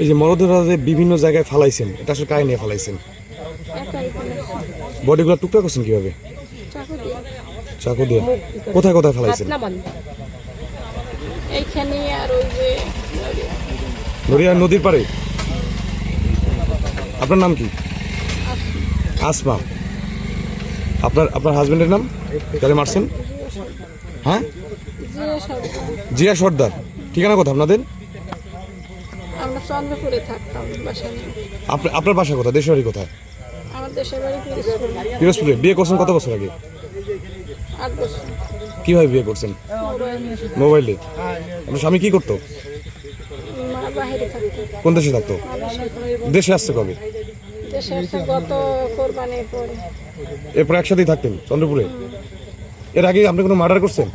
এই যে মরদেহটা যে বিভিন্ন জায়গায় ফালাইছেন, এটা আসলে কায় নিয়ে ফালাইছেন? বডিগুলো টুকরা করছেন কিভাবে? চাকু দিয়ে। কোথায় কোথায় ফালাইছেন? এইখানে আর ওই যে নড়িয়া নদীর পাড়ে। আপনার নাম কি? আসমা। আপনার আপনার হাজবেন্ডের নাম? যারা মারছেন? হ্যাঁ, জিয়া সর্দার। ঠিকানা কোথায় আপনাদের? আমরা চন্দ্রপুরে থাকতাম বাসায়। আপনার বাসা কোথায়? দেশের বাড়ি কোথায়? আমার দেশের বাড়ি পিরোজপুর। পিরোজপুরে। বিয়ে করছেন কত বছর আগে? 8 বছর। কিভাবে বিয়ে করছেন? মোবাইলে। আপনার স্বামী কি করতো? মা বাইরে থাকতো। কোন দেশে থাকতো? দেশে আসছে কবে? দেশে আসছে গত কোরবানির পরে। এরপর একসাথেই থাকতেন চন্দ্রপুরে? এর আগে আপনি কোনো মার্ডার করছেন?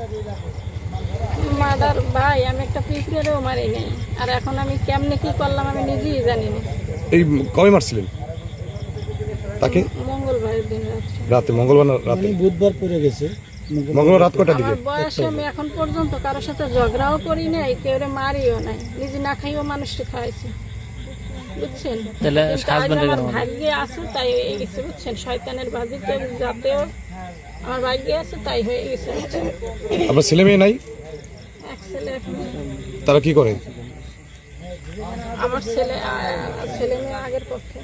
মাদার ভাই, আমি একটা পিঁপড়েরও মারি নাই। আর এখন আমি কেমনে কি করলাম আমি নিজেই জানি না। এই কবে মারছিলেন তাকে? মঙ্গলবারের দিন রাতে। মঙ্গলবার রাতে? বুধবার পড়ে গেছে। মঙ্গলবার রাত কটার দিকে? আমার বয়সে আমি এখন পর্যন্ত কারোর সাথে ঝগড়াও করি নাই, কেউ মারিও নাই, নিজে না খাইও মানুষকে খাওয়াইছি, বুঝছেন? আমার ভাগ্যে আছে তাই হয়ে গেছে, বুঝছেন? শয়তানের বাজিতে যাতেও আমার ভাগ্যে আছে তাই হয়ে গেছে। আপনার ছেলে মেয়ে নাই? এক ছেলে। তারা কি করে? আমার ছেলে মেয়ে আগের পক্ষে।